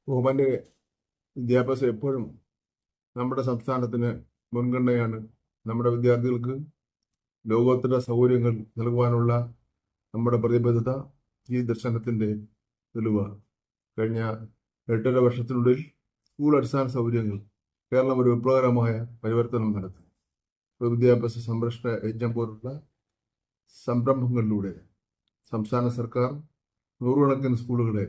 Government വിദ്യാഭ്യാസം എപ്പോഴും നമ്മുടെ സംസ്ഥാനത്തിന് മുൻഗണനയാണ്. നമ്മുടെ വിദ്യാർത്ഥികൾക്ക് ലോകോത്തര സൗകര്യങ്ങൾ നൽകുവാനുള്ള നമ്മുടെ പ്രതിബദ്ധത ഈ ദർശനത്തിൻ്റെ തെളിവാണ്. കഴിഞ്ഞ 8.5 വർഷത്തിനുള്ളിൽ സ്കൂൾ അടിസ്ഥാന സൗകര്യങ്ങൾ കേരളം ഒരു വിപ്ലവകരമായ പരിവർത്തനം നടത്തി. വിദ്യാഭ്യാസ സംരക്ഷണ യജ്ഞം പോലുള്ള സംരംഭങ്ങളിലൂടെ സംസ്ഥാന സർക്കാർ നൂറുകണക്കിന് സ്കൂളുകളെ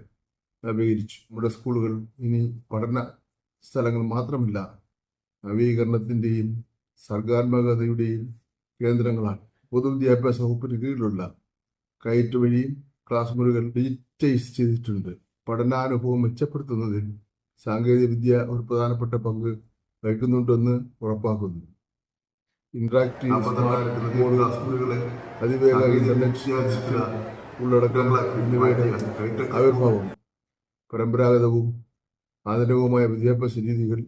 നവീകരിച്ചു. നമ്മുടെ സ്കൂളുകൾ ഇനി പഠന സ്ഥലങ്ങൾ മാത്രമല്ല, നവീകരണത്തിൻ്റെയും സർഗാത്മകതയുടെയും കേന്ദ്രങ്ങളാണ്. പൊതുവിദ്യാഭ്യാസ വകുപ്പിന് കീഴിലുള്ള കയറ്റ് വഴിയും ക്ലാസ് മുറികൾ ഡിജിറ്റൈസ് ചെയ്തിട്ടുണ്ട്. പഠനാനുഭവം മെച്ചപ്പെടുത്തുന്നതിൽ സാങ്കേതിക വിദ്യ ഒരു പ്രധാനപ്പെട്ട പങ്ക് വഹിക്കുന്നുണ്ടെന്ന് ഉറപ്പാക്കുന്നു. ഇന്ററാക്റ്റീവ് അതിവേഗ ഇന്റർനെറ്റ് ഉള്ളടക്കം എന്നിവയുടെ ആവിർഭാവം പരമ്പരാഗതവും ആധുനികവുമായ വിദ്യാഭ്യാസ രീതികൾ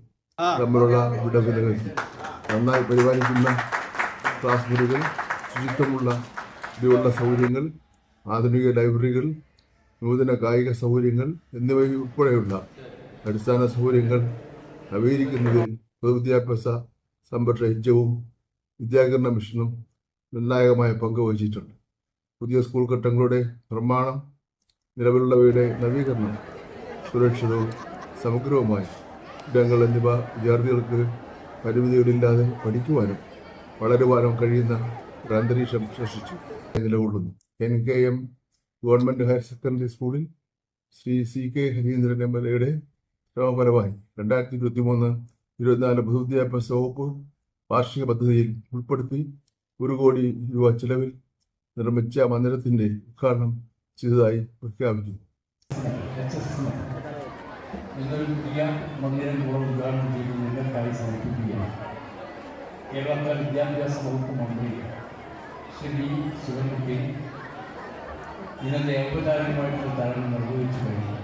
തമ്മിലുള്ള വിടവുകൾ നന്നായി പരിപാലിക്കുന്ന ക്ലാസ് മുറികൾ, ശുചിത്വമുള്ള ഇടിയുള്ള സൗകര്യങ്ങൾ, ആധുനിക ലൈബ്രറികൾ, നൂതന കായിക സൗകര്യങ്ങൾ എന്നിവ ഉൾപ്പെടെയുള്ള അടിസ്ഥാന സൗകര്യങ്ങൾ നവീകരിക്കുന്നതിൽ പൊതുവിദ്യാഭ്യാസ സംരക്ഷണ യജ്ഞവും വിദ്യാകരണ മിഷനും നിർണായകമായ പങ്ക് വഹിച്ചിട്ടുണ്ട്. പുതിയ സ്കൂൾ കെട്ടിടങ്ങളുടെ നിർമ്മാണം, നിലവിലുള്ളവയുടെ നവീകരണം, സുരക്ഷിതവും സമഗ്രവുമായ ഇടങ്ങൾ എന്നിവ വിദ്യാർത്ഥികൾക്ക് പരിമിതികളില്ലാതെ പഠിക്കുവാനും വളരുവാനും കഴിയുന്ന ഒരു അന്തരീക്ഷം സൃഷ്ടിച്ചു നിലകൊള്ളുന്നു. NKM ഗവൺമെൻറ് ഹയർ സെക്കൻഡറി സ്കൂളിൽ ശ്രീ CK ഹരീന്ദ്രൻ MLA ശ്രമപരമായി 2023-24 പൊതുവിദ്യാഭ്യാസ വകുപ്പ് വാർഷിക പദ്ധതിയിൽ ഉൾപ്പെടുത്തി 1 കോടി രൂപ ചെലവിൽ നിർമ്മിച്ച മന്ദിരത്തിന്റെ ഉദ്ഘാടനം ചെയ്തതായി പ്രഖ്യാപിച്ചു. കേരളത്തിലെ വിദ്യാഭ്യാസ വകുപ്പ് മന്ത്രി ശ്രീ ശിവൻകുട്ടി ഇതിൻ്റെ ഔപചാരികമായിട്ടുള്ള ചടങ്ങ് നിർവഹിച്ചു കഴിഞ്ഞു.